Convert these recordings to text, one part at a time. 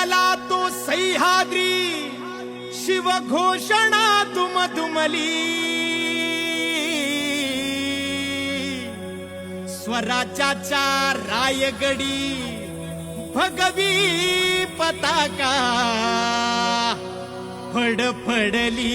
आला तो सह्याद्री शिव घोषणा दुमदुमली स्वराज्याच्या रायगडी भगवी पताका फडफडली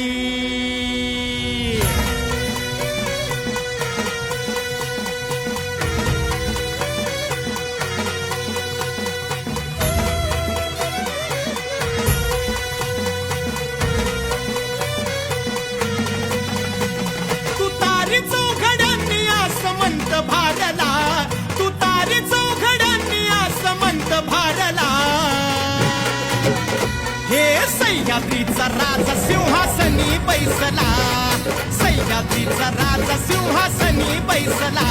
सह्याद्रीचा राजा सिंहासनी बैसला सह्याद्रीचा राजा सिंहासनी बैसला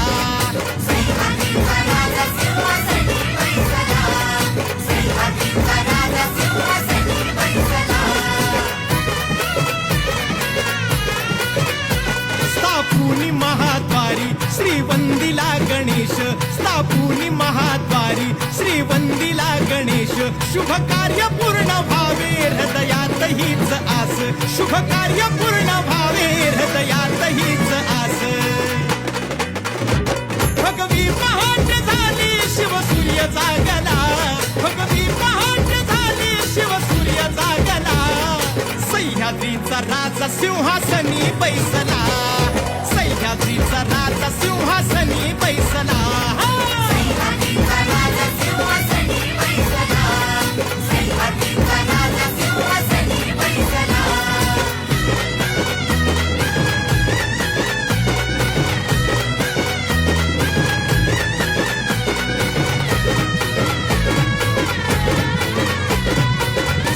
सह्याद्रीचा राजा सिंहासनी बैसला सह्याद्रीचा राजा सिंहासनी बैसला स्थापुनी महाद्वारी श्रीवंदीला गणेश स्थापुनी महाद्वारी श्रीवंदीला गणेश शुभ कार्य पूर्ण भावे हृदयात हीच आस शुभ कार्य पूर्ण भावे हृदयात हीच आस भगवी पहाट झाली शिव सूर्य जागला भगवी पहाट झाली शिव सूर्य जागला सह्याद्रीचा राजा सिंहासनी बैसला सह्याद्रीचा राजा सिंहासनी बैसला सह्याद्रीचा राजा सिंहासनी बैसला सह्याद्रीचा राजा सिंहासनी बैसला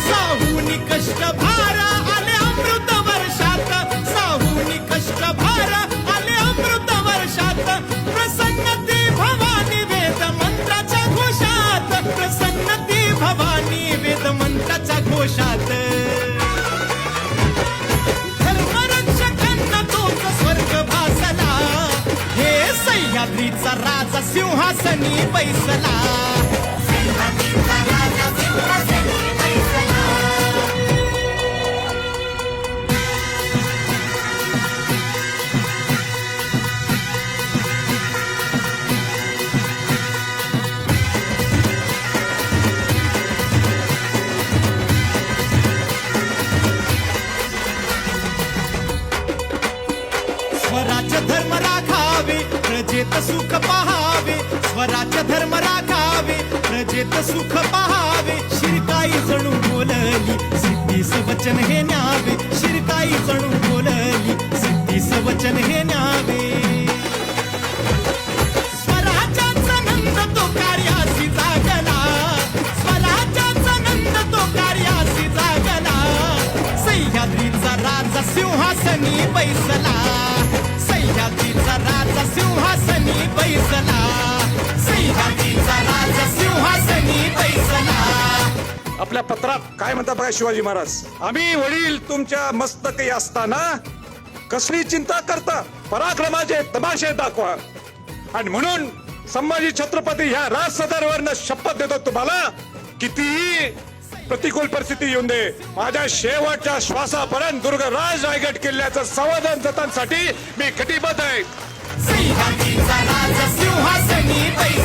साहूनी कष्ट भारा आले अमृत वर्षात साहूनी कष्ट भारा आले अमृत वर्षात प्रसन्नती भवानी वेद मंत्राच्या घोषात प्रसन्नती भवानी वेद मंत्राच्या घोषात धर्मरक्षकांना तोच स्वर्ग भासला हे सह्याद्रीचा राजा सिंहासनी बैसला सह्याद्रीचा राजा सिंहासनी बैसला स्वराज्य धर्म राखावे प्रजेत सुख पहावे स्वराज्य धर्म राखावे प्रजेत सुख पहावे शिरकाई जणू बोलली सिद्धीस वचन हे न्यावे शिरकाई जणू बोलली सिद्धीस वचन हे न्यावे स्वराज्याचा नंद तो कार्यासी जागला स्वराज्याचा नंद तो कार्यासी जागला सह्याद्रीचा राजा सिंहासनी बैसला सह्याद्रीचा राजा सिंहासनी बैसला सह्याद्रीचा राजा सिंहासनी बैसला आपल्या पत्रात काय म्हणतात बघा शिवाजी महाराज आम्ही वडील तुमच्या मस्तकी असताना कसली चिंता करता पराक्रमाचे तमाशे दाखवा आणि म्हणून संभाजी छत्रपती ह्या राज सदरवरनं शपथ देतो तुम्हाला कितीही प्रतिकूल परिस्थिती येऊन दे माझ्या शेवटच्या श्वासापर्यंत दुर्गराज रायगड किल्ल्याचं संवर्धन जतनासाठी मी कटिबद्ध आहे सह्याद्रीचा राजा सिंहासनी बैसला